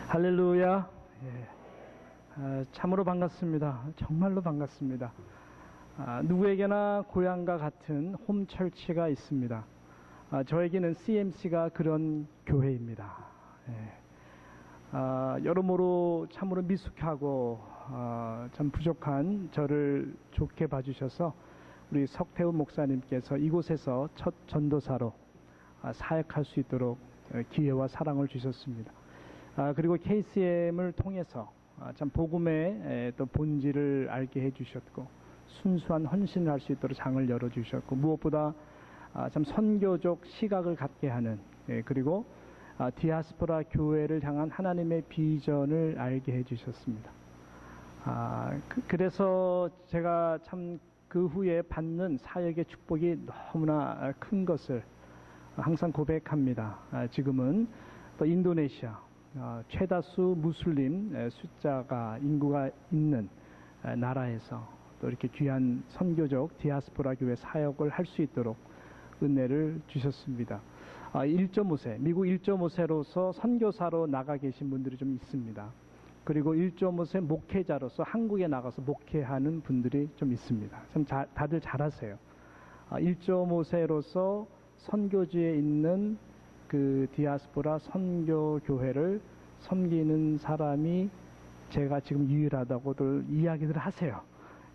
할렐루야. 예. 참으로 반갑습니다. 정말로 반갑습니다. 누구에게나 고향과 같은 홈철치가 있습니다. 저에게는 CMC가 그런 교회입니다. 예. 여러모로 참으로 미숙하고 참 부족한 저를 좋게 봐주셔서 우리 석태우 목사님께서 이곳에서 첫 전도사로 사역할 수 있도록 기회와 사랑을 주셨습니다. 그리고 KCM을 통해서 참 복음의 또 본질을 알게 해주셨고 순수한 헌신을 할 수 있도록 장을 열어주셨고 무엇보다 참 선교적 시각을 갖게 하는 그리고 디아스포라 교회를 향한 하나님의 비전을 알게 해주셨습니다. 그래서 제가 참 그 후에 받는 사역의 축복이 너무나 큰 것을 항상 고백합니다. 지금은 또 인도네시아 최다수 무슬림 숫자가 인구가 있는 나라에서 또 이렇게 귀한 선교적 디아스포라 교회 사역을 할 수 있도록 은혜를 주셨습니다. 1.5세, 미국 1.5세로서 선교사로 나가 계신 분들이 좀 있습니다. 그리고 1.5세 목회자로서 한국에 나가서 목회하는 분들이 좀 있습니다. 참 다들 잘하세요. 1.5세로서 선교지에 있는 그 디아스포라 선교교회를 섬기는 사람이 제가 지금 유일하다고들 이야기를 하세요.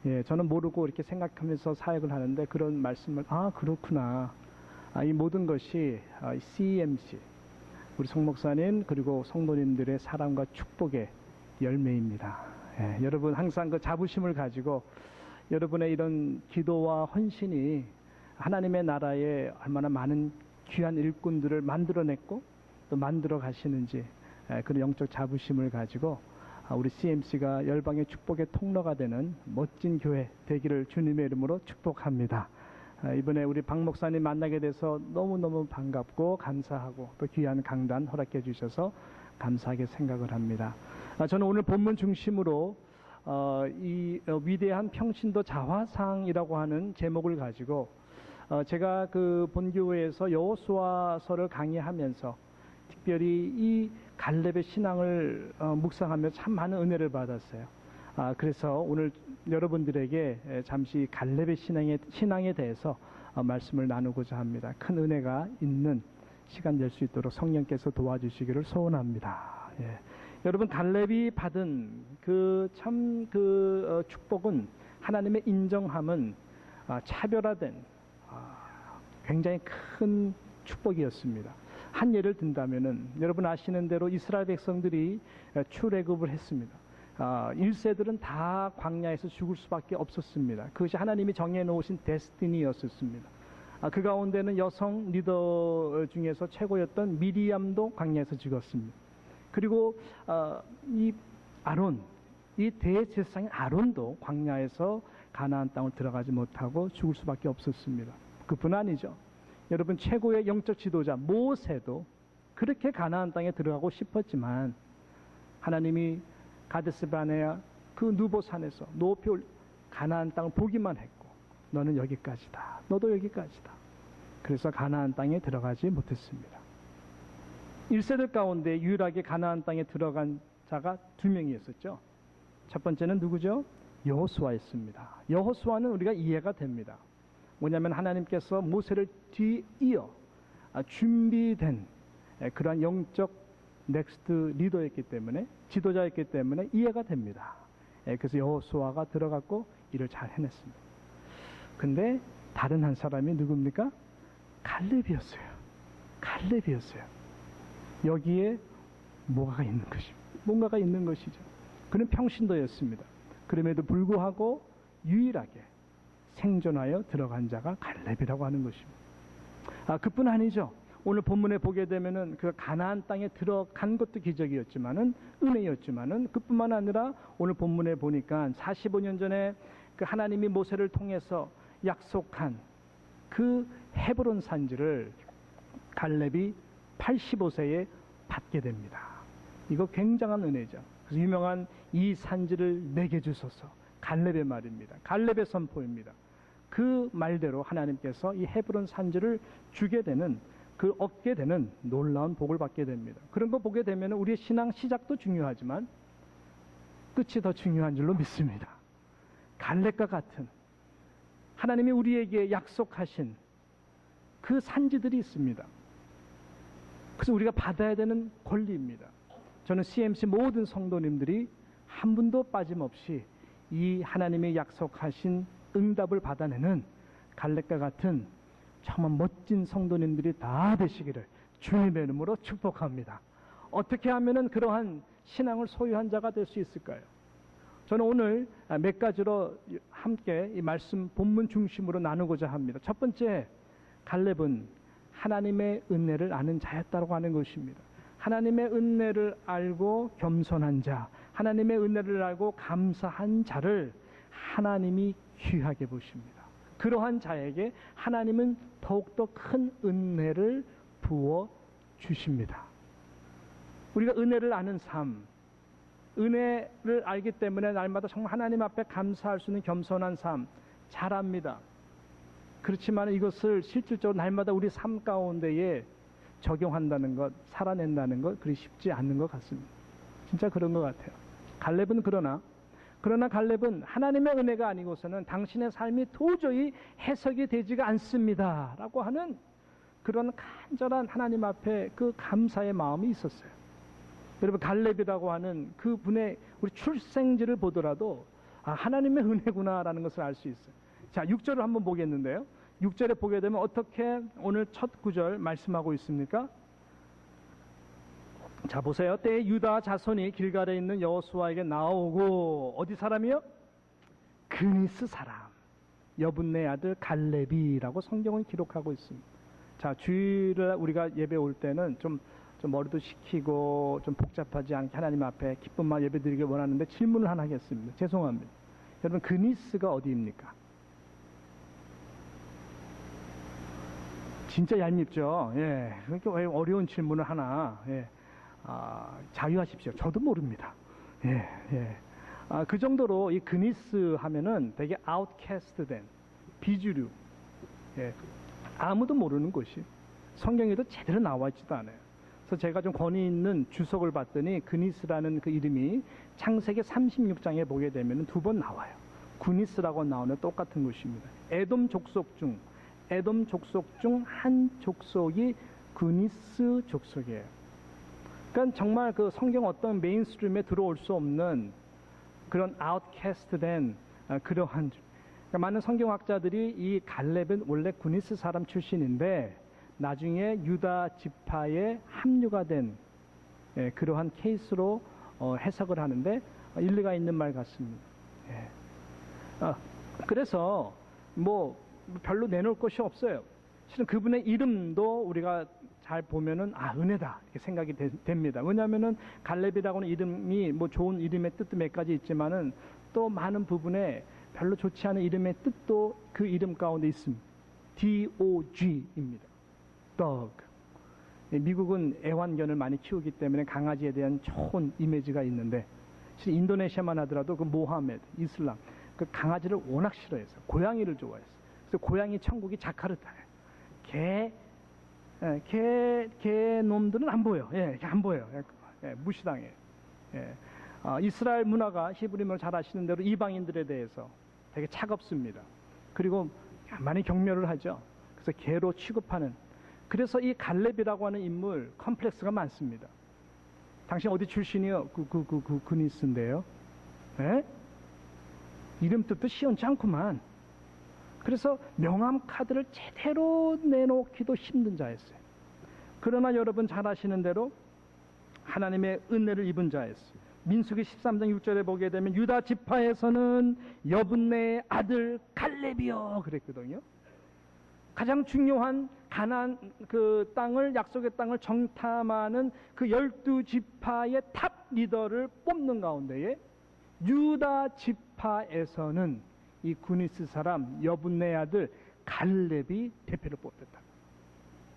예, 저는 모르고 이렇게 생각하면서 사역을 하는데 그런 말씀을 그렇구나. 이 모든 것이 CMC 우리 송 목사님 그리고 성도님들의 사랑과 축복의 열매입니다. 예, 여러분 항상 그 자부심을 가지고 여러분의 이런 기도와 헌신이 하나님의 나라에 얼마나 많은 귀한 일꾼들을 만들어냈고 또 만들어 가시는지 그런 영적 자부심을 가지고 우리 CMC가 열방의 축복의 통로가 되는 멋진 교회 되기를 주님의 이름으로 축복합니다. 이번에 우리 박 목사님 만나게 돼서 너무너무 반갑고 감사하고 또 귀한 강단 허락해 주셔서 감사하게 생각을 합니다. 저는 오늘 본문 중심으로 이 위대한 평신도 자화상이라고 하는 제목을 가지고 제가 그 본교회에서 여호수아서를 강의하면서 특별히 이 갈렙의 신앙을 묵상하며 참 많은 은혜를 받았어요. 그래서 오늘 여러분들에게 잠시 갈렙의 신앙에 대해서 말씀을 나누고자 합니다. 큰 은혜가 있는 시간 될 수 있도록 성령께서 도와주시기를 소원합니다. 예. 여러분 갈렙이 받은 그 축복은 하나님의 인정함은 차별화된 굉장히 큰 축복이었습니다. 한 예를 든다면은 여러분 아시는 대로 이스라엘 백성들이 출애굽을 했습니다. 1세들은 다 광야에서 죽을 수밖에 없었습니다. 그것이 하나님이 정해놓으신 데스티니였었습니다. 그 가운데는 여성 리더 중에서 최고였던 미리암도 광야에서 죽었습니다. 그리고 이 아론, 이 대제사장인 아론도 광야에서 가나안 땅을 들어가지 못하고 죽을 수밖에 없었습니다. 그뿐 아니죠. 여러분 최고의 영적 지도자 모세도 그렇게 가나안 땅에 들어가고 싶었지만 하나님이 가데스바네아 그 누보산에서 높이 가나안 땅을 보기만 했고 너는 여기까지다. 너도 여기까지다. 그래서 가나안 땅에 들어가지 못했습니다. 1세들 가운데 유일하게 가나안 땅에 들어간 자가 2명이었었죠. 첫 번째는 누구죠? 여호수아였습니다. 여호수아는 우리가 이해가 됩니다. 뭐냐면 하나님께서 모세를 뒤이어 준비된 그러한 영적 넥스트 리더였기 때문에 지도자였기 때문에 이해가 됩니다. 그래서 여호수아가 들어갔고 일을 잘 해냈습니다. 근데 다른 한 사람이 누굽니까? 갈렙이었어요. 갈렙이었어요. 여기에 뭐가 있는 것입니다. 뭔가가 있는 것이죠. 그는 평신도였습니다. 그럼에도 불구하고 유일하게 생존하여 들어간 자가 갈렙이라고 하는 것입니다. 그뿐 아니죠. 오늘 본문에 보게 되면은 그 가나안 땅에 들어간 것도 기적이었지만은 은혜였지만은 그뿐만 아니라 오늘 본문에 보니까 45년 전에 그 하나님이 모세를 통해서 약속한 그 헤브론 산지를 갈렙이 85세에 받게 됩니다. 이거 굉장한 은혜죠. 그래서 유명한 이 산지를 내게 주소서. 갈렙의 말입니다. 갈렙의 선포입니다. 그 말대로 하나님께서 이 헤브론 산지를 주게 되는 그 얻게 되는 놀라운 복을 받게 됩니다. 그런 거 보게 되면 우리의 신앙 시작도 중요하지만 끝이 더 중요한 줄로 믿습니다. 갈렙과 같은 하나님이 우리에게 약속하신 그 산지들이 있습니다. 그래서 우리가 받아야 되는 권리입니다. 저는 CMC 모든 성도님들이 한 분도 빠짐없이 이 하나님이 약속하신 응답을 받아내는 갈렙과 같은 정말 멋진 성도님들이 다 되시기를 주님의 이름으로 축복합니다. 어떻게 하면은 그러한 신앙을 소유한 자가 될 수 있을까요? 저는 오늘 몇 가지로 함께 이 말씀 본문 중심으로 나누고자 합니다. 첫 번째, 갈렙은 하나님의 은혜를 아는 자였다고 하는 것입니다. 하나님의 은혜를 알고 겸손한 자, 하나님의 은혜를 알고 감사한 자를 하나님이 귀하게 보십니다. 그러한 자에게 하나님은 더욱더 큰 은혜를 부어 주십니다. 우리가 은혜를 아는 삶, 은혜를 알기 때문에 날마다 정말 하나님 앞에 감사할 수 있는 겸손한 삶 잘합니다. 그렇지만 이것을 실질적으로 날마다 우리 삶 가운데에 적용한다는 것, 살아낸다는 것 그리 쉽지 않는 것 같습니다. 진짜 그런 것 같아요. 갈렙은 그러나 갈렙은 하나님의 은혜가 아니고서는 당신의 삶이 도저히 해석이 되지가 않습니다 라고 하는 그런 간절한 하나님 앞에 그 감사의 마음이 있었어요. 여러분, 갈렙이라고 하는 그분의 우리 출생지를 보더라도 하나님의 은혜구나라는 것을 알 수 있어요. 자, 6절을 한번 보겠는데요. 6절에 보게 되면 어떻게 오늘 첫 구절 말씀하고 있습니까? 자, 보세요. 때에 유다 자손이 길갈에 있는 여호수아에게 나오고, 어디 사람이요? 그니스 사람 여분네 아들 갈렙이라고 성경은 기록하고 있습니다. 자, 주일을 우리가 예배 올 때는 좀 머리도 식히고 좀 복잡하지 않게 하나님 앞에 기쁨만 예배드리길 원하는데 질문을 하나 하겠습니다. 죄송합니다. 여러분, 그니스가 어디입니까? 진짜 얄밉죠. 예, 그러니까 왜 어려운 질문을 하나. 예. 자유하십시오. 저도 모릅니다. 예. 그 정도로 이 그니스 하면은 되게 아웃캐스트된 비주류. 예. 아무도 모르는 곳이 성경에도 제대로 나와 있지도 않아요. 그래서 제가 좀 권위 있는 주석을 봤더니 그니스라는 그 이름이 창세기 36장에 보게 되면 2번 나와요. 구니스라고 나오는 똑같은 곳입니다. 에돔 족속 중 한 족속이 그니스 족속이에요. 그러니까 정말 그 성경 어떤 메인스트림에 들어올 수 없는 그런 아웃캐스트된 그러한, 그러니까 많은 성경학자들이 이 갈렙은 원래 그니스 사람 출신인데 나중에 유다 지파에 합류가 된 그러한 케이스로 해석을 하는데 일리가 있는 말 같습니다. 그래서 뭐 별로 내놓을 것이 없어요. 실은 그분의 이름도 우리가 잘 보면은 은혜다 이렇게 생각이 됩니다. 왜냐하면은 갈렙이라고는 이름이 뭐 좋은 이름의 뜻도 몇 가지 있지만은 또 많은 부분에 별로 좋지 않은 이름의 뜻도 그 이름 가운데 있습니다. DOG입니다. Dog. 미국은 애완견을 많이 키우기 때문에 강아지에 대한 좋은 이미지가 있는데, 실은 인도네시아만 하더라도 그 모하메드, 이슬람, 그 강아지를 워낙 싫어해서 고양이를 좋아했어요. 그래서 고양이 천국이 자카르타예요. 개 놈들은 안 보여. 안 보여. 무시당해. 이스라엘 문화가 히브리말 잘 아시는 대로 이방인들에 대해서 되게 차갑습니다. 그리고 많이 경멸을 하죠. 그래서 개로 취급하는. 그래서 이 갈렙이라고 하는 인물 컴플렉스가 많습니다. 당신 어디 출신이요? 그니스인데요. 이름 뜻도 시원치 않구만. 그래서 명함 카드를 제대로 내놓기도 힘든 자였어요. 그러나 여러분 잘 아시는 대로 하나님의 은혜를 입은 자였어요. 민수기 13장 6절에 보게 되면 유다 지파에서는 여분네의 아들 갈렙이요 그랬거든요. 가장 중요한 가나안 그 땅을, 약속의 땅을 정탐하는 그 12지파의 탑 리더를 뽑는 가운데에 유다 지파에서는 이 구니스 사람 여분네 아들 갈렙이 대표를 뽑혔다.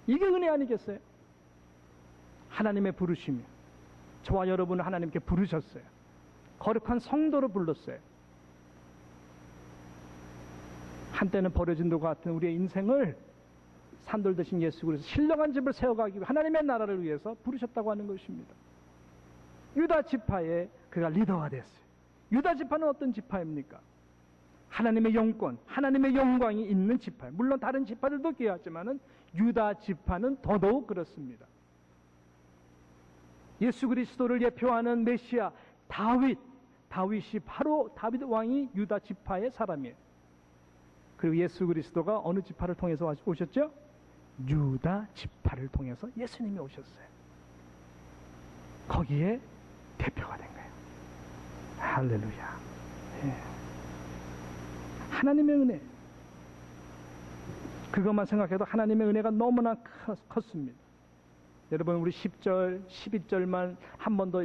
이게 은혜 아니겠어요? 하나님의 부르심이. 저와 여러분을 하나님께 부르셨어요. 거룩한 성도로 불렀어요. 한때는 버려진 것 같은 우리의 인생을 산돌 되신 예수 그리스도 신령한 집을 세워가기 위해 하나님의 나라를 위해서 부르셨다고 하는 것입니다. 유다 지파의 그가 리더가 됐어요. 유다 지파는 어떤 지파입니까? 하나님의 영권, 하나님의 영광이 있는 지파. 물론 다른 지파들도 귀하지만은 유다 지파는 더더욱 그렇습니다. 예수 그리스도를 예표하는 메시아 다윗이 바로 다윗 왕이 유다 지파의 사람이에요. 그리고 예수 그리스도가 어느 지파를 통해서 오셨죠? 유다 지파를 통해서 예수님이 오셨어요. 거기에 대표가 된 거예요. 할렐루야. 예. 하나님의 은혜, 그것만 생각해도 하나님의 은혜가 너무나 컸습니다. 여러분, 우리 10절, 12절만 한 번 더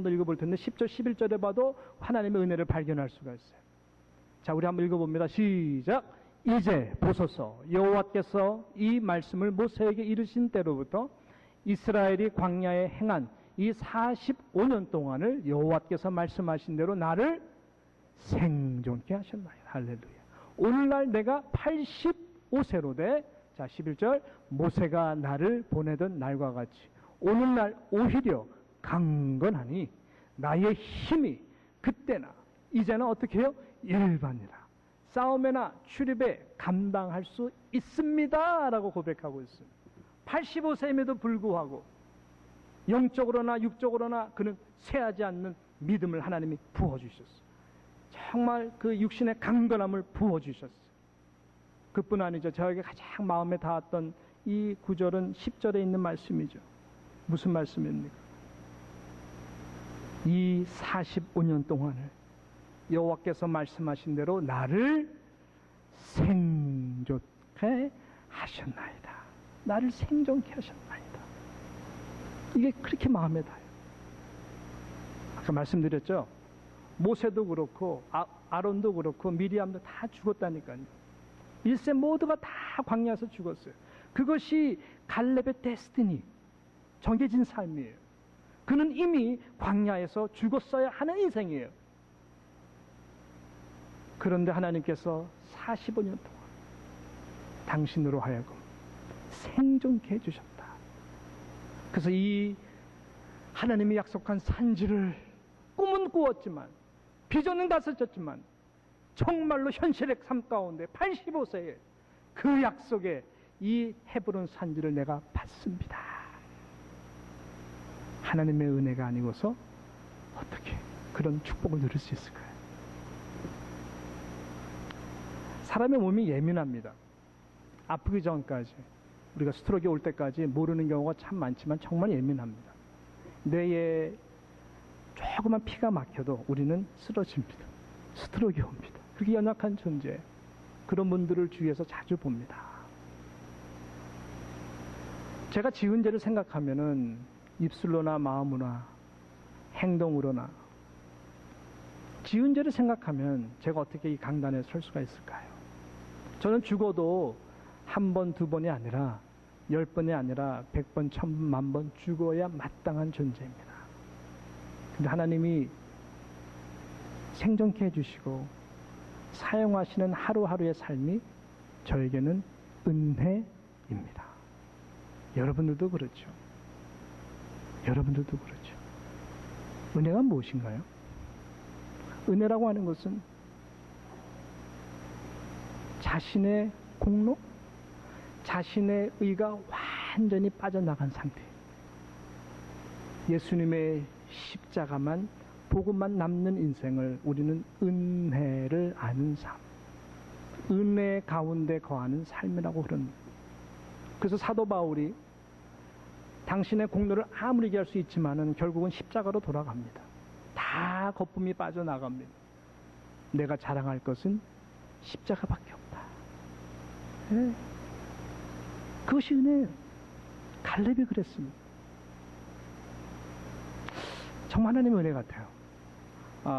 읽어볼 텐데 10절, 11절에 봐도 하나님의 은혜를 발견할 수가 있어요. 자, 우리 한번 읽어봅니다. 시작. 이제 보소서, 여호와께서 이 말씀을 모세에게 이르신 때로부터 이스라엘이 광야에 행한 이 45년 동안을 여호와께서 말씀하신 대로 나를 생존케 하셨나이다. 할렐루야. 오늘날 내가 85세로 돼. 자, 11절. 모세가 나를 보내던 날과 같이 오늘날 오히려 강건하니 나의 힘이 그때나 이제는 어떻게 해요? 일반이라 싸움에나 출입에 감당할 수 있습니다 라고 고백하고 있습니다. 85세임에도 불구하고 영적으로나 육적으로나 그는 쇠하지 않는 믿음을 하나님이 부어주셨어요. 정말 그 육신의 강건함을 부어주셨어요. 그뿐 아니죠. 저에게 가장 마음에 닿았던 이 구절은 10절에 있는 말씀이죠. 무슨 말씀입니까? 이 45년 동안을 여호와께서 말씀하신 대로 나를 생존케 하셨나이다. 나를 생존케 하셨나이다. 이게 그렇게 마음에 닿아요. 아까 말씀드렸죠. 모세도 그렇고 아론도 그렇고 미리암도 다 죽었다니까요. 일세 모두가 다 광야에서 죽었어요. 그것이 갈렙의 데스티니, 정해진 삶이에요. 그는 이미 광야에서 죽었어야 하는 인생이에요. 그런데 하나님께서 45년 동안 당신으로 하여금 생존케 해주셨다. 그래서 이 하나님이 약속한 산지를 꿈은 꾸었지만 비전은 다스쳤지만 정말로 현실의 삶 가운데 85세에 그 약속에 이 헤브론 산지를 내가 받습니다. 하나님의 은혜가 아니고서 어떻게 그런 축복을 누릴 수 있을까요? 사람의 몸이 예민합니다. 아프기 전까지, 우리가 스트로크 올 때까지 모르는 경우가 참 많지만 정말 예민합니다. 뇌에 조그만 피가 막혀도 우리는 쓰러집니다. 스트로크 옵니다. 그렇게 연약한 존재, 그런 분들을 주위에서 자주 봅니다. 제가 지은 죄를 생각하면은 입술로나 마음으로나 행동으로나 지은 죄를 생각하면 제가 어떻게 이 강단에 설 수가 있을까요? 저는 죽어도 한 번, 두 번이 아니라 10번이 아니라 100번, 1000만 번 죽어야 마땅한 존재입니다. 근데 하나님이 생존케 해주시고 사용하시는 하루하루의 삶이 저에게는 은혜입니다. 여러분들도 그렇죠. 여러분들도 그렇죠. 은혜가 무엇인가요? 은혜라고 하는 것은 자신의 공로, 자신의 의가 완전히 빠져나간 상태. 예수님의 십자가만, 복음만 남는 인생을 우리는 은혜를 아는 삶, 은혜 가운데 거하는 삶이라고 그럽니다. 그래서 사도 바울이 당신의 공로를 아무리 얘기할 수 있지만은 결국은 십자가로 돌아갑니다. 다 거품이 빠져나갑니다. 내가 자랑할 것은 십자가밖에 없다. 네. 그것이 은혜예요. 갈렙이 그랬습니다. 정말 하나님의 은혜 같아요.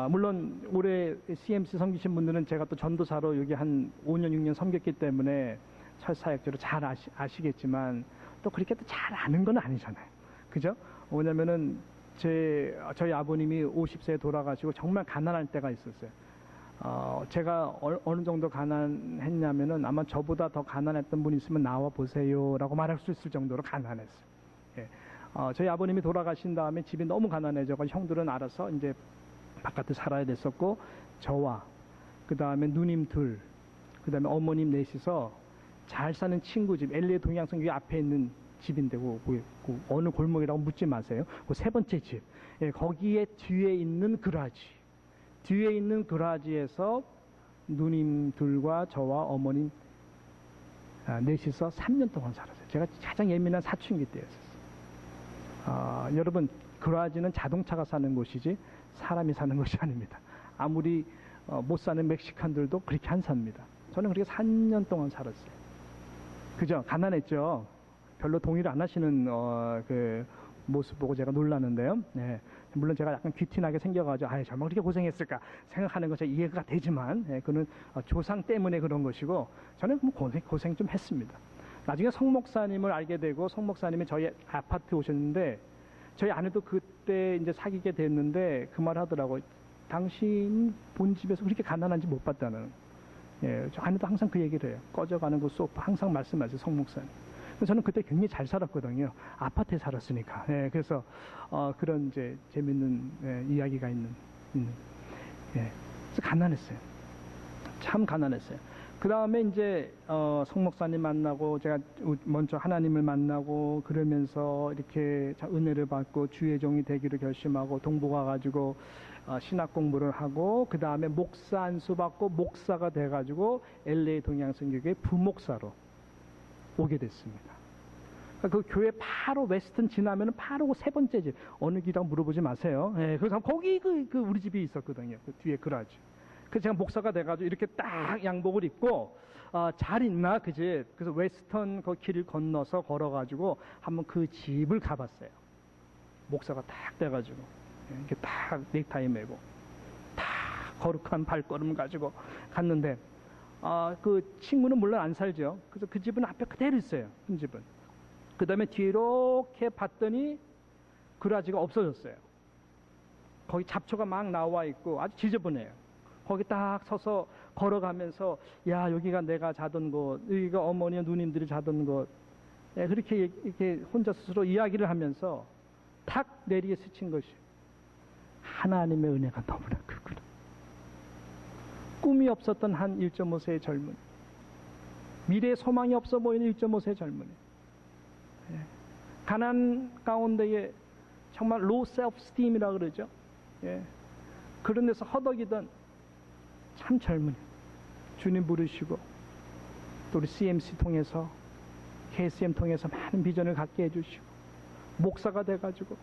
물론 올해 CMC 섬기신 분들은 제가 또 전도사로 여기 한 5년 6년 섬겼기 때문에 철사역자로 잘 아시겠지만 또 그렇게 또 잘 아는 건 아니잖아요. 그죠? 왜냐면은 저희 아버님이 50세에 돌아가시고 정말 가난할 때가 있었어요. 제가 어느 정도 가난했냐면은 아마 저보다 더 가난했던 분이 있으면 나와 보세요라고 말할 수 있을 정도로 가난했어요. 예. 저희 아버님이 돌아가신 다음에 집이 너무 가난해져가지고 형들은 알아서 이제 바깥에 살아야 됐었고, 저와 그 다음에 누님 둘, 그 다음에 어머님 넷이서 잘 사는 친구 집, LA 동양성교 앞에 있는 집인데, 그 어느 골목이라고 묻지 마세요. 그 세 번째 집, 예, 거기에 뒤에 있는 뒤에 있는 그라지에서 누님 둘과 저와 어머님 넷이서 3년 동안 살았어요. 제가 가장 예민한 사춘기 때였어요. 여러분, 그라지는 자동차가 사는 곳이지 사람이 사는 곳이 아닙니다. 아무리 못 사는 멕시칸들도 그렇게 안 삽니다. 저는 그렇게 3년 동안 살았어요. 그죠? 가난했죠. 별로 동의를 안 하시는 그 모습 보고 제가 놀랐는데요. 네. 물론 제가 약간 귀티나게 생겨가지고 정말 그렇게 고생했을까 생각하는 것이 이해가 되지만, 그는 조상 때문에 그런 것이고, 저는 고생 좀 했습니다. 나중에 성 목사님을 알게 되고, 성 목사님이 저희 아파트에 오셨는데, 저희 아내도 그때 이제 사귀게 됐는데 그 말 하더라고요. 당신 본 집에서 그렇게 가난한지 못 봤다는. 예, 저 아내도 항상 그 얘기를 해요. 꺼져가는 그 소파 항상 말씀하세요, 성 목사님. 저는 그때 굉장히 잘 살았거든요. 아파트에 살았으니까. 예, 그래서 그런 이제 재밌는 이야기가 있는. 예, 그래서 가난했어요. 참 가난했어요. 그 다음에 이제 성 목사님 만나고 제가 먼저 하나님을 만나고 그러면서 이렇게 은혜를 받고 주의 종이 되기로 결심하고 동부 가가지고 신학 공부를 하고, 그 다음에 목사 안수 받고 목사가 돼가지고 LA 동양성교회 부목사로 오게 됐습니다. 그 교회 바로 웨스턴 지나면은 바로 그 세 번째 집, 어느 길이라고 물어보지 마세요. 예, 그래서 거기 그 우리 집이 있었거든요. 그 뒤에 그라지. 그래서 제가 목사가 돼가지고 이렇게 딱 양복을 입고 잘 있나 그 집. 그래서 웨스턴 그 길을 건너서 걸어가지고 한번 그 집을 가봤어요. 목사가 딱 돼가지고 이렇게 딱 넥타이 메고 딱 거룩한 발걸음 가지고 갔는데, 그 친구는 물론 안 살죠. 그래서 그 집은 앞에 그대로 있어요. 큰 집은. 그 다음에 뒤에 이렇게 봤더니 그라지가 없어졌어요. 거기 잡초가 막 나와 있고 아주 지저분해요. 거기 딱 서서 걸어가면서, 야, 여기가 내가 자던 곳, 여기가 어머니 누님들이 자던 곳, 예, 그렇게 이렇게 혼자 스스로 이야기를 하면서 탁 내리에 스친 것이, 하나님의 은혜가 너무나 크구나. 꿈이 없었던 한 1.5세의 젊은이, 미래의 소망이 없어 보이는 1.5세의 젊은이, 예, 가난 가운데에 정말 low self-esteem이라 그러죠. 예, 그런 데서 허덕이던 참 젊은이, 주님 부르시고 또 우리 CMC 통해서, KCM 통해서 많은 비전을 갖게 해주시고 목사가 돼가지고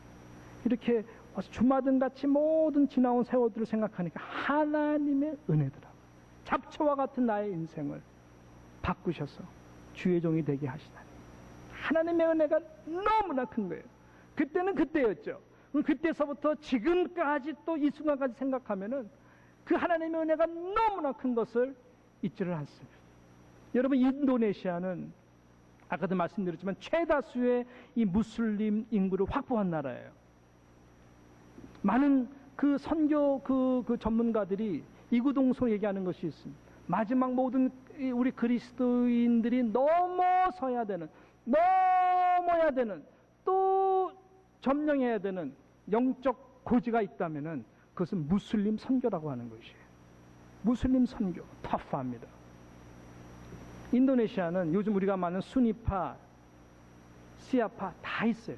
이렇게 주마등같이 모든 지나온 세월들을 생각하니까 하나님의 은혜더라. 잡초와 같은 나의 인생을 바꾸셔서 주의 종이 되게 하시다니, 하나님의 은혜가 너무나 큰 거예요. 그때는 그때였죠. 그때서부터 지금까지 또 이 순간까지 생각하면은 그 하나님의 은혜가 너무나 큰 것을 잊지를 않습니다. 여러분, 인도네시아는 아까도 말씀드렸지만 최다수의 이 무슬림 인구를 확보한 나라예요. 많은 그 선교 그 전문가들이 이구동성 얘기하는 것이 있습니다. 마지막 모든 우리 그리스도인들이 넘어야 되는 또 점령해야 되는 영적 고지가 있다면은 그것은 무슬림 선교라고 하는 것이에요. 무슬림 선교, 터프합니다. 인도네시아는 요즘 우리가 많은 수니파, 시아파 다 있어요.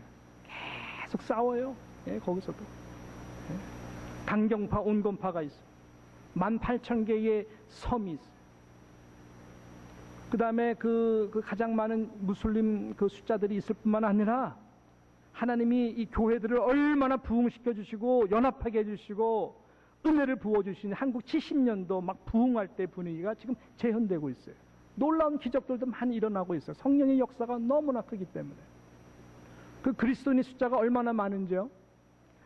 계속 싸워요. 예, 거기서도. 예. 강경파, 온건파가 있어요. 18,000개의 섬이 있어요. 그 다음에 그 가장 많은 무슬림 그 숫자들이 있을 뿐만 아니라 하나님이 이 교회들을 얼마나 부흥시켜 주시고 연합하게 해주시고 은혜를 부어주시는 한국 70년도 막 부흥할 때 분위기가 지금 재현되고 있어요. 놀라운 기적들도 많이 일어나고 있어요. 성령의 역사가 너무나 크기 때문에. 그 그리스도인의 숫자가 얼마나 많은지요?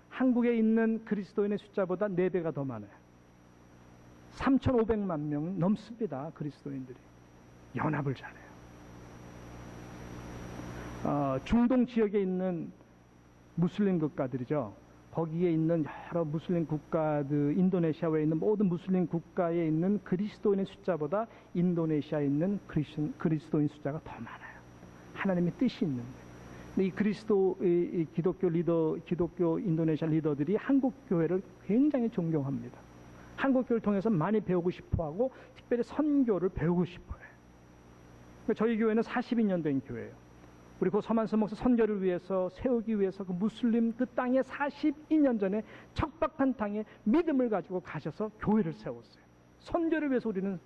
한국에 있는 그리스도인의 숫자보다 4배가 더 많아요. 3,500만 명 넘습니다. 그리스도인들이 연합을 잘해요. 중동 지역에 있는 무슬림 국가들이죠. 거기에 있는 여러 무슬림 국가들, 인도네시아에 있는 모든 무슬림 국가에 있는 그리스도인의 숫자보다 인도네시아에 있는 그리스도인 숫자가 더 많아요. 하나님의 뜻이 있는데. 근데 이 기독교 인도네시아 리더들이 한국 교회를 굉장히 존경합니다. 한국 교회를 통해서 많이 배우고 싶어하고 특별히 선교를 배우고 싶어해요. 저희 교회는 42년 된 교회예요. 우리 그 서만수 목사 선교를 위해서 세우기 위해서 그 무슬림 그 땅에 42년 전에 척박한 땅에 믿음을 가지고 가셔서 교회를 세웠어요. 선교를 위해서 우리는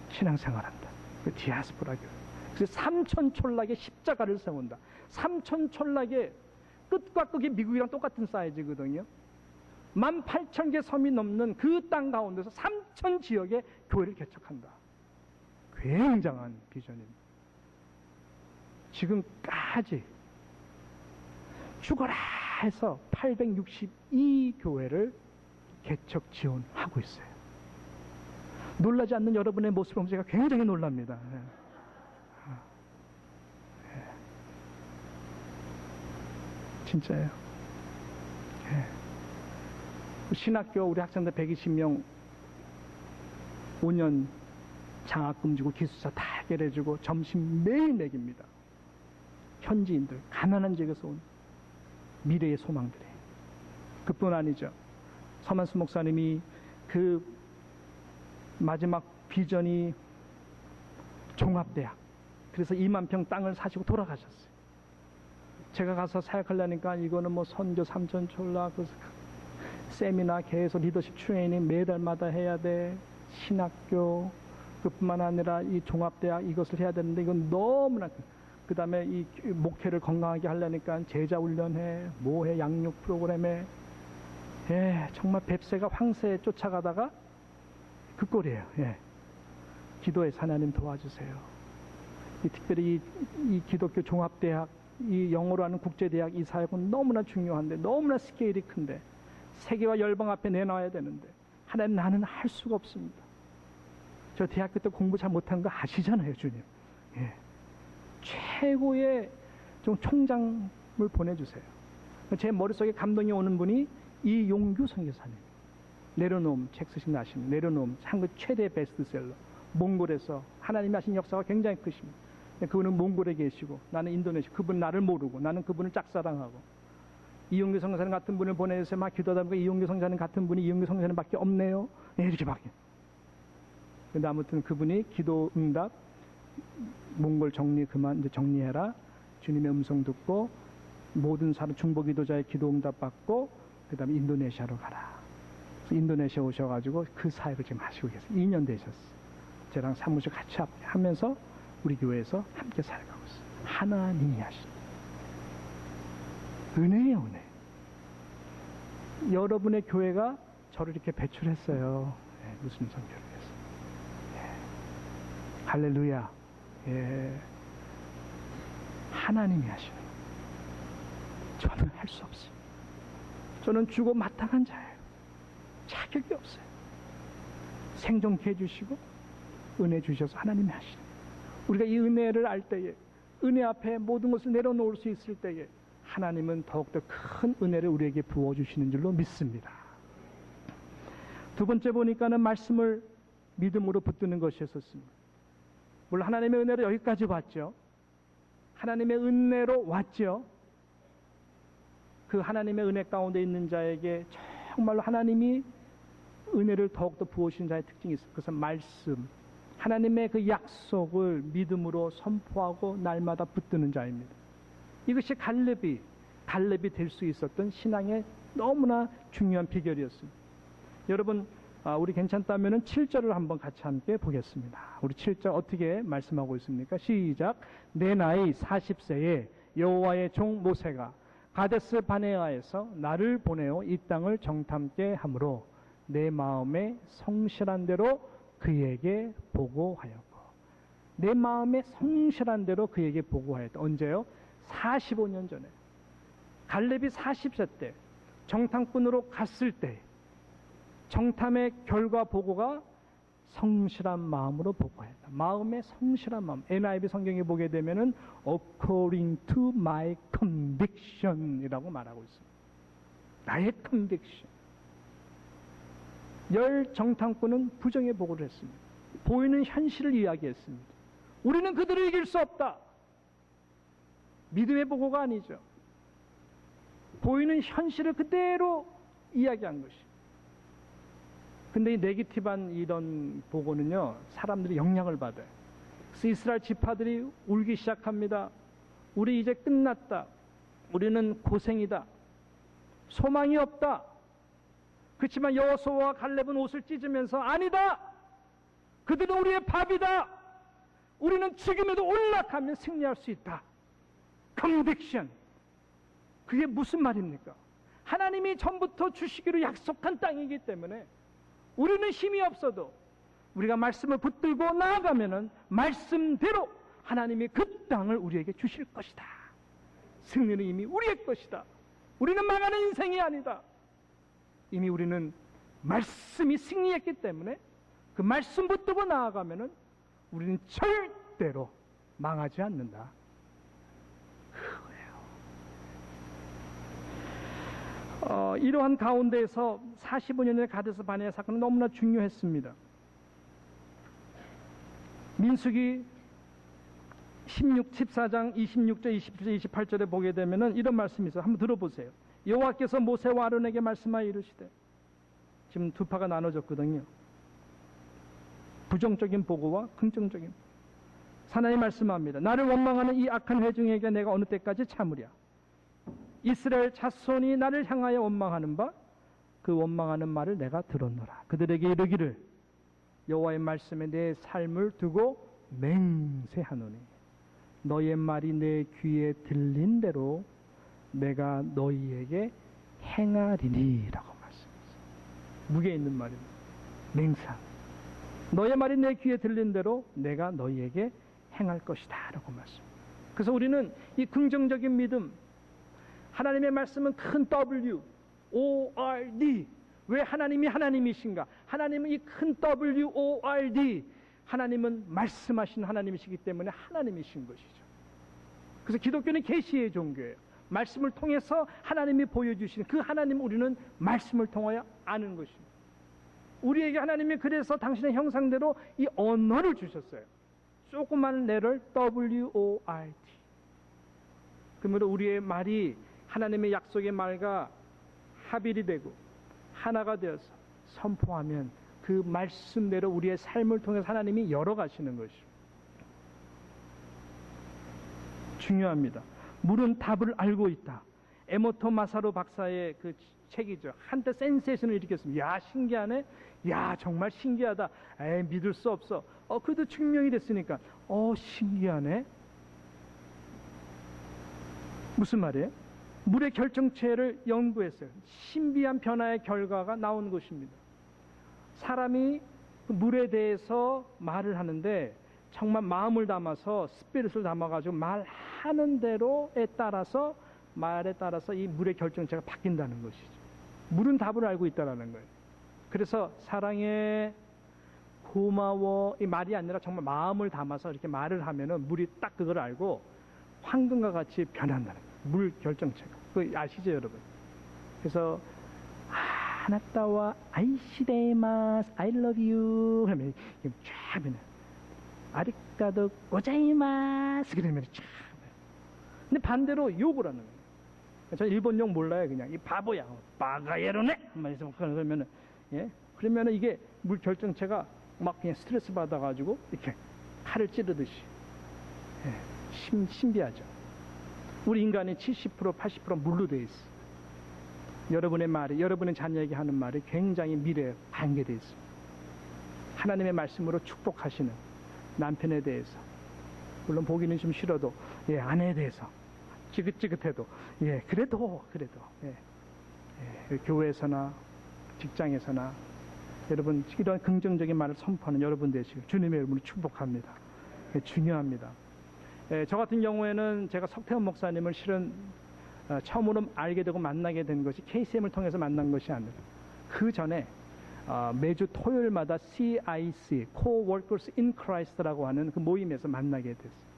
신앙생활한다. 그 디아스포라 교회. 그래서 삼천촌락의 십자가를 세운다. 삼천촌락의 끝과 끝이 미국이랑 똑같은 사이즈거든요. 18,000개 섬이 넘는 그 땅 가운데서 3,000 지역에 교회를 개척한다. 굉장한 비전입니다. 지금까지 죽어라 해서 862교회를 개척 지원하고 있어요. 놀라지 않는 여러분의 모습을 보면 제가 굉장히 놀랍니다. 진짜예요. 신학교 우리 학생들 120명 5년 장학금 주고 기숙사 다 해결해주고 점심 매일 먹입니다. 현지인들, 가난한 지역에서 온 미래의 소망들이. 그뿐 아니죠. 서만수 목사님이 그 마지막 비전이 종합대학. 그래서 2만 평 땅을 사시고 돌아가셨어요. 제가 가서 사역하려니까 이거는 뭐 선교 삼천촌락, 세미나 계속 리더십 트레이닝 매달마다 해야 돼. 신학교, 그뿐만 아니라 이 종합대학 이것을 해야 되는데 이건 너무나 그 다음에 이 목회를 건강하게 하려니까 제자 훈련해, 뭐해, 양육 프로그램에, 정말 뱁새가 황새에 쫓아가다가 그 꼴이에요. 기도해서 하나님 도와주세요. 특별히 이 기독교 종합대학, 이 영어로 하는 국제대학 이 사역은 너무나 중요한데, 너무나 스케일이 큰데, 세계와 열방 앞에 내놔야 되는데, 하나님 나는 할 수가 없습니다. 저 대학교 때 공부 잘 못한 거 아시잖아요, 주님. 최고의 좀 총장을 보내주세요. 제 머릿속에 감동이 오는 분이 이용규 선교사님. 내려놓음 책 쓰신 거 아십니까? 내려놓음 한국 최대 베스트셀러. 몽골에서 하나님이 하신 역사가 굉장히 크십니다. 그분은 몽골에 계시고 나는 인도네시아. 그분 나를 모르고 나는 그분을 짝사랑하고, 이용규 선교사님 같은 분을 보내주세요. 막 기도하다 보니까 이용규 선교사님 같은 분이 이용규 선교사님밖에 없네요. 이렇게 바뀌어요. 근데 아무튼 그분이 기도 응답, 몽골 정리 그만 이제 정리해라. 주님의 음성 듣고 모든 사람 중보 기도자의 기도 응답 받고 그다음에 인도네시아로 가라. 그래서 인도네시아 오셔가지고 그 사역을 지금 하시고 계세요. 2년 되셨어요. 저랑 사무실 같이 하면서 우리 교회에서 함께 살아가고 있어요. 하나님이 하십니다. 은혜예요, 은혜. 여러분의 교회가 저를 이렇게 배출했어요. 무슨 선교를 위해서. 할렐루야. 하나님이 하시는. 저는 할 수 없어요. 저는 주고 마땅한 자예요. 자격이 없어요. 생존케 해주시고 은혜 주셔서 하나님이 하시는. 우리가 이 은혜를 알 때에, 은혜 앞에 모든 것을 내려놓을 수 있을 때에 하나님은 더욱더 큰 은혜를 우리에게 부어주시는 줄로 믿습니다. 두 번째 보니까는 말씀을 믿음으로 붙드는 것이었습니다. 물론 하나님의 은혜로 여기까지 왔죠. 하나님의 은혜로 왔죠. 그 하나님의 은혜 가운데 있는 자에게 정말로 하나님이 은혜를 더욱더 부어주신 자의 특징이 있어요. 그것은 말씀, 하나님의 그 약속을 믿음으로 선포하고 날마다 붙드는 자입니다. 이것이 갈렙이 될 수 있었던 신앙의 너무나 중요한 비결이었습니다. 여러분, 우리 괜찮다면은 7절을 한번 같이 함께 보겠습니다. 우리 7절 어떻게 말씀하고 있습니까? 시작. 내 나이 40세에 여호와의 종 모세가 가데스 바네아에서 나를 보내어 이 땅을 정탐케 하므로 내 마음에 성실한 대로 그에게 보고하였고. 내 마음에 성실한 대로 그에게 보고하였다. 언제요? 45년 전에. 갈렙이 40세 때 정탐꾼으로 갔을 때 정탐의 결과 보고가 성실한 마음으로 보고해야 한다. 마음의 성실한 마음. NIV 성경에 보게 되면은 according to my conviction이라고 말하고 있습니다. 나의 conviction. 열 정탐꾼은 부정의 보고를 했습니다. 보이는 현실을 이야기했습니다. 우리는 그들을 이길 수 없다. 믿음의 보고가 아니죠. 보이는 현실을 그대로 이야기한 것이. 근데 이 네거티브한 이런 보고는요, 사람들이 영향을 받아요. 그래서 이스라엘 지파들이 울기 시작합니다. 우리 이제 끝났다. 우리는 고생이다. 소망이 없다. 그렇지만 여호수아와 갈렙은 옷을 찢으면서 아니다. 그들은 우리의 밥이다. 우리는 지금에도 올라가면 승리할 수 있다. 컨빅션. 그게 무슨 말입니까? 하나님이 전부터 주시기로 약속한 땅이기 때문에 우리는 힘이 없어도 우리가 말씀을 붙들고 나아가면은 말씀대로 하나님이 그 땅을 우리에게 주실 것이다. 승리는 이미 우리의 것이다. 우리는 망하는 인생이 아니다. 이미 우리는 말씀이 승리했기 때문에 그 말씀 붙들고 나아가면은 우리는 절대로 망하지 않는다. 이러한 가운데에서 45년의 가데스 바네아 사건은 너무나 중요했습니다. 민수기 14장 26절, 27절, 28절에 보게 되면은 이런 말씀이 있어요. 한번 들어보세요. 여호와께서 모세와 아론에게 말씀하여 이르시되, 지금 두 파가 나눠졌거든요. 부정적인 보고와 긍정적인. 하나님 말씀합니다. 나를 원망하는 이 악한 회중에게 내가 어느 때까지 참으랴. 이스라엘 자손이 나를 향하여 원망하는 바 그 원망하는 말을 내가 들었노라. 그들에게 이르기를 여호와의 말씀에 내 삶을 두고 맹세하노니 너의 말이 내 귀에 들린 대로 내가 너희에게 행하리니라고 말씀했어요. 무게 있는 말입니다. 맹세. 너의 말이 내 귀에 들린 대로 내가 너희에게 행할 것이다 라고 말씀. 그래서 우리는 이 긍정적인 믿음, 하나님의 말씀은 큰 W, O-R-D. 왜 하나님이 하나님이신가? 하나님은 이 큰 W, O-R-D. 하나님은 말씀하신 하나님이시기 때문에 하나님이신 것이죠. 그래서 기독교는 계시의 종교예요. 말씀을 통해서 하나님이 보여주시는 그 하나님, 우리는 말씀을 통하여 아는 것입니다. 우리에게 하나님이 그래서 당신의 형상대로 이 언어를 주셨어요. 조그만 레를 W-O-R-D. 그러므로 우리의 말이 하나님의 약속의 말과 합일이 되고 하나가 되어서 선포하면 그 말씀대로 우리의 삶을 통해서 하나님이 열어가시는 것이죠. 중요합니다. 물은 답을 알고 있다. 에모토 마사로 박사의 그 책이죠. 한때 센세이션을 일으켰습니다. 야, 신기하네. 야, 정말 신기하다. 에이, 믿을 수 없어. 그래도 증명이 됐으니까 신기하네. 무슨 말이에요? 물의 결정체를 연구했어요. 신비한 변화의 결과가 나온 것입니다. 사람이 물에 대해서 말을 하는데 정말 마음을 담아서 스피릿을 담아가지고 말하는 대로에 따라서 말에 따라서 이 물의 결정체가 바뀐다는 것이죠. 물은 답을 알고 있다는 거예요. 그래서 사랑해, 고마워 이 말이 아니라 정말 마음을 담아서 이렇게 말을 하면은 물이 딱 그걸 알고 황금과 같이 변한다는 거예요. 물 결정체가. 그 아시죠, 여러분? 그래서 아나타와 아이시데마스, I love you 그러면 쫙 변해. 아리가도 고자이마스 그러면 쫙. 근데 반대로 욕을 하는 거예요. 저 일본 욕 몰라요. 그냥 이 바보야, 바가예로네 그러면은 그러면은 이게 물 결정체가 막 그냥 스트레스 받아가지고 이렇게 칼을 찌르듯이 신비하죠. 우리 인간의 70%, 80% 물로 되어 있어. 여러분의 말이, 여러분의 자녀에게 하는 말이 굉장히 미래에 관계되어 있습니다. 하나님의 말씀으로 축복하시는 남편에 대해서, 물론 보기는 좀 싫어도 아내에 대해서 지긋지긋해도 그래도 교회에서나 직장에서나 여러분 이런 긍정적인 말을 선포하는 여러분 되시고 주님의 여러분을 축복합니다. 중요합니다. 저 같은 경우에는 제가 석태원 목사님을 실은 처음으로 알게 되고 만나게 된 것이 KCM을 통해서 만난 것이 아니라 그 전에 매주 토요일마다 CIC, Co-workers in Christ라고 하는 그 모임에서 만나게 됐어요.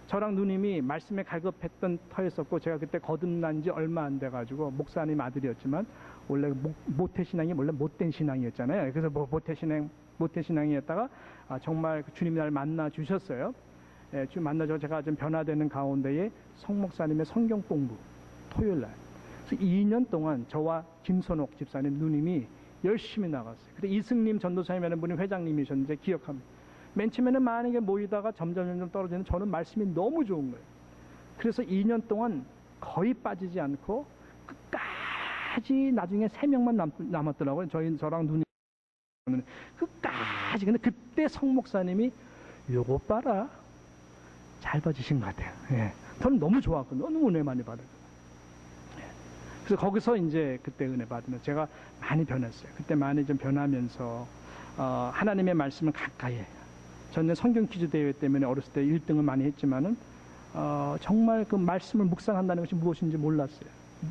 저랑 누님이 말씀에 갈급했던 터였었고, 제가 그때 거듭난 지 얼마 안 돼가지고 목사님 아들이었지만 원래 모태신앙이 원래 못된 신앙이었잖아요. 그래서 모태신앙이었다가 정말 주님이 날 만나 주셨어요. 예, 좀 만나서 제가 좀 변화되는 가운데에 성목사님의 성경 공부 토요일 날. 그래서 2년 동안 저와 김선옥 집사님 누님이 열심히 나갔어요. 그때 이승림 전도사님이라는 분이 회장님이셨는데 기억합니다. 맨 처음에는 많은 게 모이다가 점점 떨어지는 저는 말씀이 너무 좋은 거예요. 그래서 2년 동안 거의 빠지지 않고 끝까지 나중에 3명만 남았더라고요. 저랑 누님 끝까지. 근데 그때 성목사님이 요거 봐라. 잘 봐주신 것 같아요. 예. 저는 너무 좋았거든요. 너무 은혜 많이 받았거든요. 예. 그래서 거기서 이제 그때 은혜 받으면 제가 많이 변했어요. 그때 많이 좀 변하면서 하나님의 말씀을 가까이 해요. 저는 성경 퀴즈 대회 때문에 어렸을 때 1등을 많이 했지만은 정말 그 말씀을 묵상한다는 것이 무엇인지 몰랐어요.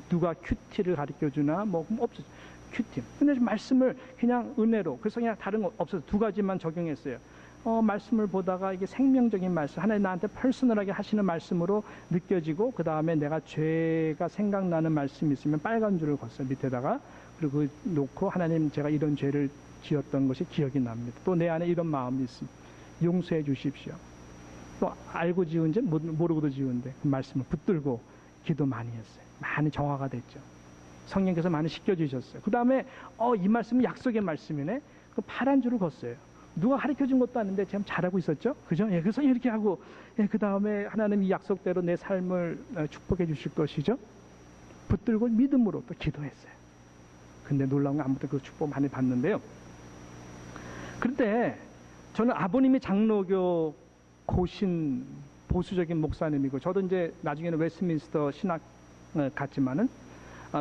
누가 큐티를 가르쳐 주나 뭐 없었어요. 큐티. 근데 말씀을 그냥 은혜로, 그래서 그냥 다른 거 없어서 2가지만 적용했어요. 말씀을 보다가 이게 생명적인 말씀, 하나님 나한테 퍼스널하게 하시는 말씀으로 느껴지고, 그 다음에 내가 죄가 생각나는 말씀이 있으면 빨간 줄을 걷어요, 밑에다가. 그리고 놓고 하나님 제가 이런 죄를 지었던 것이 기억이 납니다. 또 내 안에 이런 마음이 있습니다. 용서해 주십시오. 또 알고 지은지 모르고도 지은데 그 말씀을 붙들고 기도 많이 했어요. 많이 정화가 됐죠. 성령께서 많이 시켜주셨어요. 그 다음에 이 말씀은 약속의 말씀이네. 그 파란 줄을 걷어요. 누가 가르쳐준 것도 아닌데 참 잘하고 있었죠. 그죠? 예, 그래서 이렇게 하고, 예, 그 다음에 하나님 이 약속대로 내 삶을 축복해 주실 것이죠. 붙들고 믿음으로 또 기도했어요. 근데 놀라운 건 아무튼 그 축복 많이 받는데요. 그런데 저는 아버님이 장로교 고신 보수적인 목사님이고, 저도 이제 나중에는 웨스트민스터 신학 갔지만은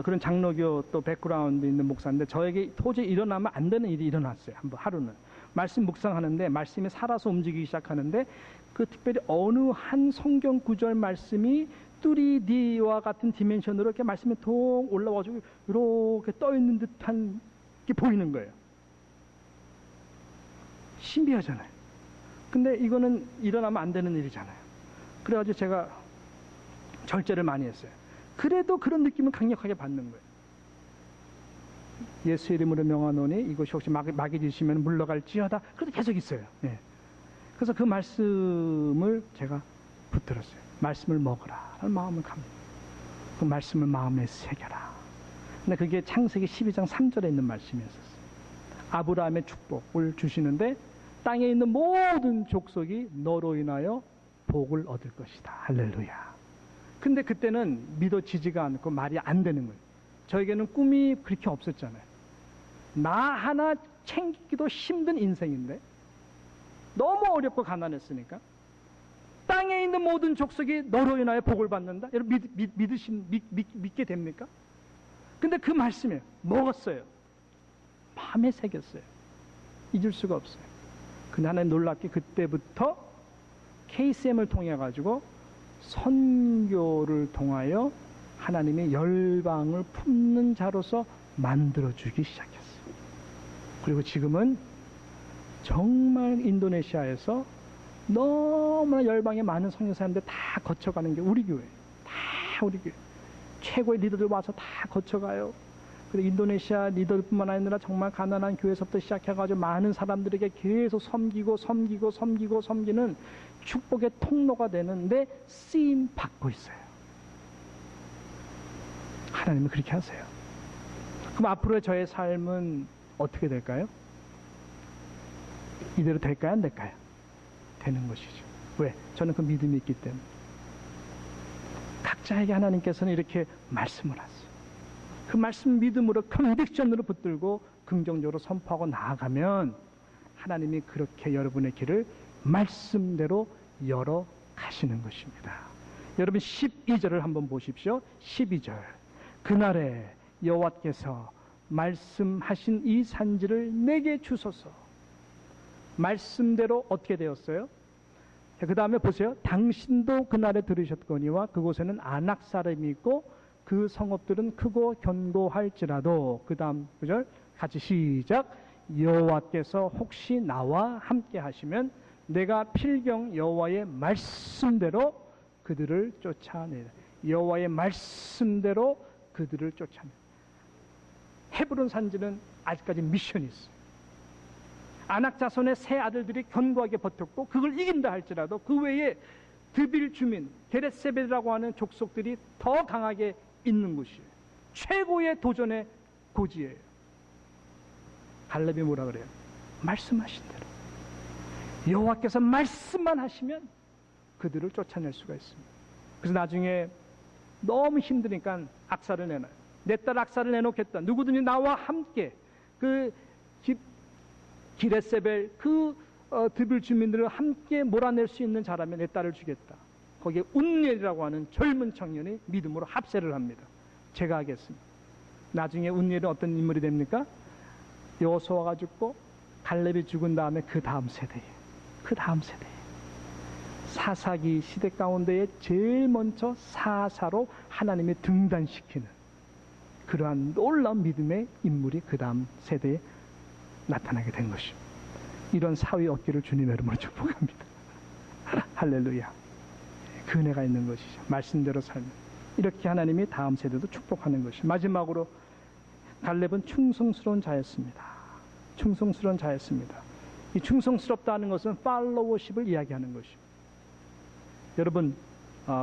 그런 장로교 또 백그라운드 있는 목사인데, 저에게 도저히 일어나면 안 되는 일이 일어났어요. 한번 하루는 말씀 묵상하는데 말씀이 살아서 움직이기 시작하는데, 그 특별히 어느 한 성경 구절 말씀이 3D와 같은 디멘션으로 이렇게 말씀이 통 올라와가지고 이렇게 떠 있는 듯한 게 보이는 거예요. 신비하잖아요. 근데 이거는 일어나면 안 되는 일이잖아요. 그래가지고 제가 절제를 많이 했어요. 그래도 그런 느낌을 강력하게 받는 거예요. 예수 이름으로 명하노니 이것이 혹시 마귀 지시면 물러갈지어다. 그래도 계속 있어요. 예. 그래서 그 말씀을 제가 붙들었어요. 말씀을 먹으라 라는 마음을 갑니다. 그 말씀을 마음에 새겨라. 근데 그게 창세기 12장 3절에 있는 말씀이었어요. 아브라함의 축복을 주시는데, 땅에 있는 모든 족속이 너로 인하여 복을 얻을 것이다. 할렐루야. 근데 그때는 믿어지지가 않고 말이 안 되는 거예요. 저에게는 꿈이 그렇게 없었잖아요. 나 하나 챙기기도 힘든 인생인데, 너무 어렵고 가난했으니까 땅에 있는 모든 족속이 너로 인하여 복을 받는다. 여러분 믿게 됩니까? 근데 그 말씀에 먹었어요. 마음에 새겼어요. 잊을 수가 없어요. 근데 하나님 놀랍게 그때부터 KCM을 통해 가지고 선교를 통하여 하나님의 열방을 품는 자로서 만들어주기 시작했어요. 그리고 지금은 정말 인도네시아에서 너무나 열방에 많은 선교사님들 다 거쳐가는 게 우리 교회. 다 우리 교회. 최고의 리더들 와서 다 거쳐가요. 그리고 인도네시아 리더뿐만 아니라 정말 가난한 교회에서부터 시작해가지고 많은 사람들에게 계속 섬기는 축복의 통로가 되는데 쓰임 받고 있어요. 하나님은 그렇게 하세요. 그럼 앞으로의 저의 삶은 어떻게 될까요? 이대로 될까요? 안 될까요? 되는 것이죠. 왜? 저는 그 믿음이 있기 때문에. 각자에게 하나님께서는 이렇게 말씀을 하세요. 그 말씀 믿음으로 컨빅션으로 붙들고 긍정적으로 선포하고 나아가면 하나님이 그렇게 여러분의 길을 말씀대로 열어 가시는 것입니다. 여러분 12절을 한번 보십시오. 12절. 그날에 여호와께서 말씀하신 이 산지를 내게 주소서. 말씀대로 어떻게 되었어요? 그 다음에 보세요. 당신도 그날에 들으셨거니와 그곳에는 아낙 사람이 있고 그 성읍들은 크고 견고할지라도. 그 다음 구절 같이 시작. 여호와께서 혹시 나와 함께 하시면 내가 필경 여호와의 말씀대로 그들을 쫓아내라. 여호와의 말씀대로 그들을 쫓아내. 헤브론 산지는 아직까지 미션이 있어요. 아낙 자손의 세 아들들이 견고하게 버텼고 그걸 이긴다 할지라도 그 외에 드빌 주민 게렛세벨이라고 하는 족속들이 더 강하게 있는 곳이에요. 최고의 도전의 고지예요. 갈렙이 뭐라 그래요? 말씀하신 대로 여호와께서 말씀만 하시면 그들을 쫓아낼 수가 있습니다. 그래서 나중에 너무 힘드니까 악사를 내놔요. 내 딸 악사를 내놓겠다. 누구든지 나와 함께 그 기레세벨 드빌 주민들을 함께 몰아낼 수 있는 자라면 내 딸을 주겠다. 거기에 운니엘이라고 하는 젊은 청년이 믿음으로 합세를 합니다. 제가 하겠습니다. 나중에 운니엘은 어떤 인물이 됩니까? 여호수아가 죽고 갈렙이 죽은 다음에 그 다음 세대에 사사기 시대 가운데에 제일 먼저 사사로 하나님이 등단시키는 그러한 놀라운 믿음의 인물이 그 다음 세대에 나타나게 된 것입니다. 이런 사위 얻기를 주님의 이름으로 축복합니다. 할렐루야. 그 은혜가 있는 것이죠. 말씀대로 살면 이렇게 하나님이 다음 세대도 축복하는 것이죠. 마지막으로 갈렙은 충성스러운 자였습니다. 충성스러운 자였습니다. 이 충성스럽다는 것은 팔로워십을 이야기하는 것입니다. 여러분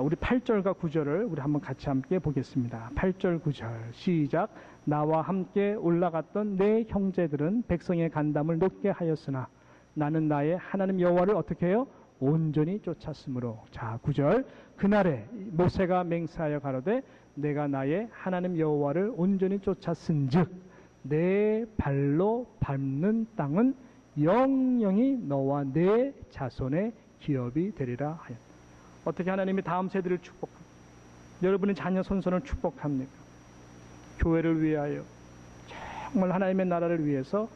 우리 8절과 9절을 우리 한번 같이 함께 보겠습니다. 8절 9절 시작. 나와 함께 올라갔던 내 형제들은 백성의 간담을 높게 하였으나 나는 나의 하나님 여호와를 어떻게 해요? 온전히 쫓았으므로. 자 9절 그날에 모세가 맹세하여 가로되 내가 나의 하나님 여호와를 온전히 쫓았은즉 내 발로 밟는 땅은 영영이 너와 내 자손의 기업이 되리라 하였다. 어떻게 하나님이 다음 세대를 축복합니까? 여러분의 자녀 손손을 축복합니까? 교회를 위하여 정말 하나님의 나라를 위해서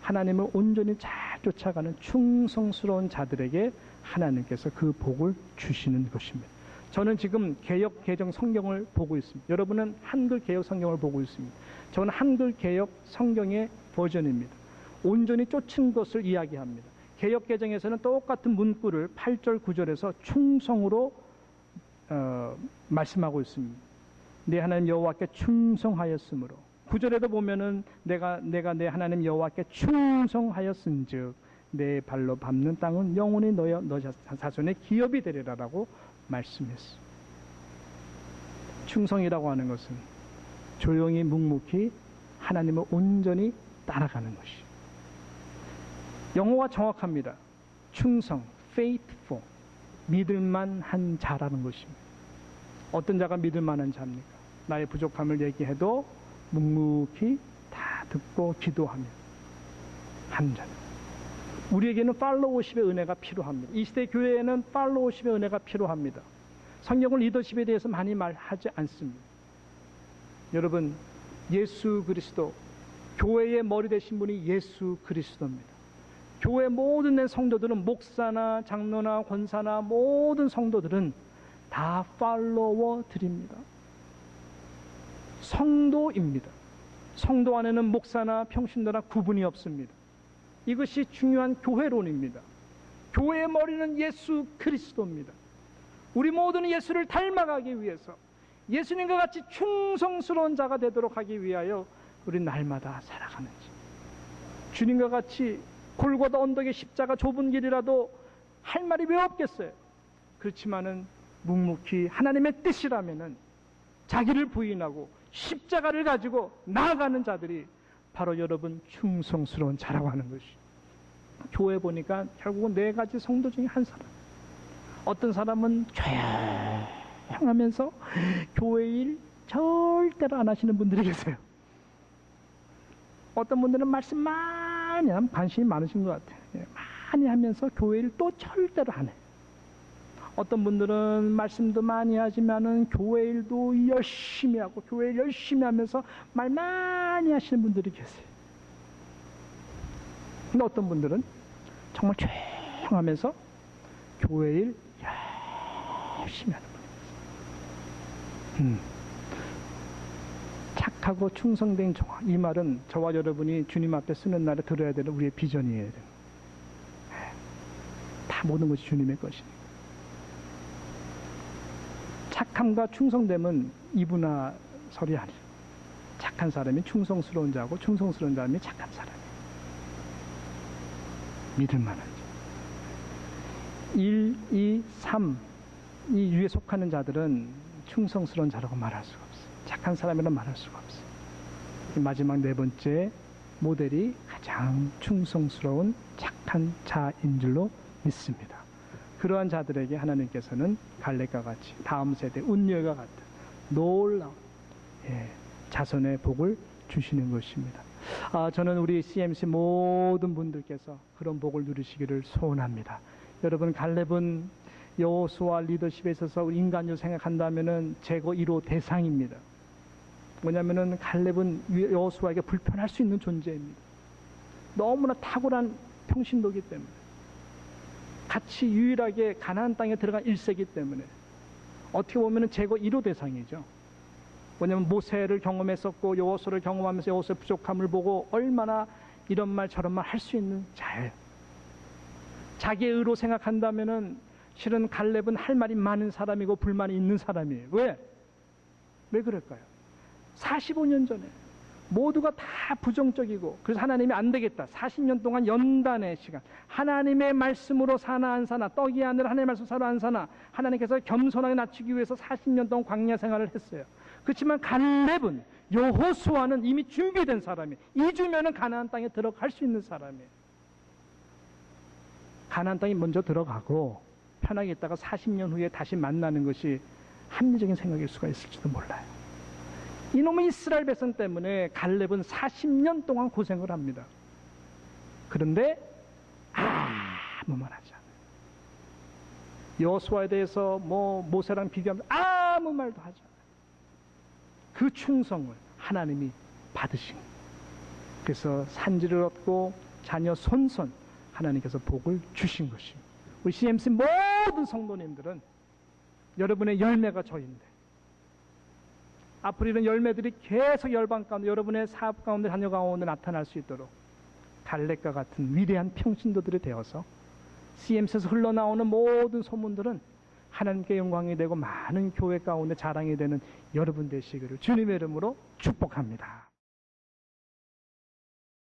하나님을 온전히 잘 쫓아가는 충성스러운 자들에게 하나님께서 그 복을 주시는 것입니다. 저는 지금 개역 개정 성경을 보고 있습니다. 여러분은 한글 개역 성경을 보고 있습니다. 저는 한글 개역 성경의 버전입니다. 온전히 쫓은 것을 이야기합니다. 개역 개정에서는 똑같은 문구를 8절 9절에서 충성으로 말씀하고 있습니다. 내 하나님 여호와께 충성하였으므로. 9절에도 보면은 내가 내 하나님 여호와께 충성하였은즉 내 발로 밟는 땅은 영원히 너 자손의 기업이 되리라라고 말씀했어. 충성이라고 하는 것은 조용히 묵묵히 하나님을 온전히 따라가는 것이. 영어가 정확합니다. 충성, faithful, 믿을만한 자라는 것입니다. 어떤 자가 믿을만한 자입니까? 나의 부족함을 얘기해도 묵묵히 다 듣고 기도하며 하는 자. 우리에게는 팔로워십의 은혜가 필요합니다. 이 시대 교회에는 팔로워십의 은혜가 필요합니다. 성경은 리더십에 대해서 많이 말하지 않습니다. 여러분, 예수 그리스도, 교회의 머리 되신 분이 예수 그리스도입니다. 교회 모든 성도들은 목사나 장로나 권사나 모든 성도들은 다 팔로워들입니다. 성도입니다. 성도 안에는 목사나 평신도나 구분이 없습니다. 이것이 중요한 교회론입니다. 교회의 머리는 예수 그리스도입니다. 우리 모두는 예수를 닮아가기 위해서 예수님과 같이 충성스러운 자가 되도록 하기 위하여 우리 날마다 살아가는지, 주님과 같이 골고다 언덕의 십자가 좁은 길이라도 할 말이 왜 없겠어요? 그렇지만은 묵묵히 하나님의 뜻이라면은 자기를 부인하고 십자가를 가지고 나아가는 자들이 바로 여러분 충성스러운 자라고 하는 것이. 교회 보니까 결국은 네 가지 성도 중에 한 사람. 어떤 사람은 조용하면서 교회 일 절대로 안 하시는 분들이 계세요. 어떤 분들은 말씀 많이 하면 관심이 많으신 것 같아요. 많이 하면서 교회 일 또 절대로 안 해요. 어떤 분들은 말씀도 많이 하지만은 교회 일도 열심히 하고 교회 일 열심히 하면서 말 많이 하시는 분들이 계세요. 근데 어떤 분들은 정말 조용하면서 교회 일 열심히 하는 분이 있어요. 착하고 충성된 종아. 이 말은 저와 여러분이 주님 앞에 쓰는 날에 들어야 되는 우리의 비전이에요. 다 모든 것이 주님의 것이니까. 착함과 충성됨은 이분화설이 아니에요. 착한 사람이 충성스러운 자고 충성스러운 사람이 착한 사람이에요. 믿을 만하죠. 1, 2, 3 이 위에 속하는 자들은 충성스러운 자라고 말할 수가 없어요. 착한 사람이라고 말할 수가 없어요. 마지막 네 번째 모델이 가장 충성스러운 착한 자인 줄로 믿습니다. 그러한 자들에게 하나님께서는 갈렙과 같이 다음 세대 운녀가 같은 놀라운 자손의 복을 주시는 것입니다. 저는 우리 CMC 모든 분들께서 그런 복을 누리시기를 소원합니다. 여러분, 갈렙은 여호수아 리더십에 있어서 인간으로 생각한다면은 제거 1호 대상입니다. 뭐냐면은 갈렙은 여호수아에게 불편할 수 있는 존재입니다. 너무나 탁월한 평신도기 때문에, 같이 유일하게 가나안 땅에 들어간 1세기 때문에 어떻게 보면은 제거 1호 대상이죠. 왜냐하면 모세를 경험했었고 여호수아를 경험하면서 여호수아의 부족함을 보고 얼마나 이런 말 저런 말 할 수 있는 자예요. 자기의 의로 생각한다면은 실은 갈렙은 할 말이 많은 사람이고 불만이 있는 사람이에요. 왜? 왜 그럴까요? 45년 전에 모두가 다 부정적이고, 그래서 하나님이 안 되겠다. 40년 동안 연단의 시간, 하나님의 말씀으로 사나 안 사나, 떡이 아니라 하나님의 말씀 사나 안 사나, 하나님께서 겸손하게 낮추기 위해서 40년 동안 광야 생활을 했어요. 그렇지만 갈렙은, 여호수아는 이미 준비된 사람이에요. 2주면은 가나안 땅에 들어갈 수 있는 사람이에요. 가나안 땅에 먼저 들어가고 편하게 있다가 40년 후에 다시 만나는 것이 합리적인 생각일 수가 있을지도 몰라요. 이놈의 이스라엘 백성 때문에 갈렙은 40년 동안 고생을 합니다. 그런데 아무 말 하지 않아요. 여호수아에 대해서 모세랑 비교하면 아무 말도 하지 않아요. 그 충성을 하나님이 받으신 거예요. 그래서 산지를 얻고 자녀 손손 하나님께서 복을 주신 것입니다. 우리 CMC 모든 성도님들은 여러분의 열매가 저인데, 앞으로 이런 열매들이 계속 열방 가운데, 여러분의 사업 가운데, 자녀 가운데 나타날 수 있도록 갈렙과 같은 위대한 평신도들이 되어서 CMC에서 흘러나오는 모든 소문들은 하나님께 영광이 되고 많은 교회 가운데 자랑이 되는 여러분 되시기를 주님의 이름으로 축복합니다.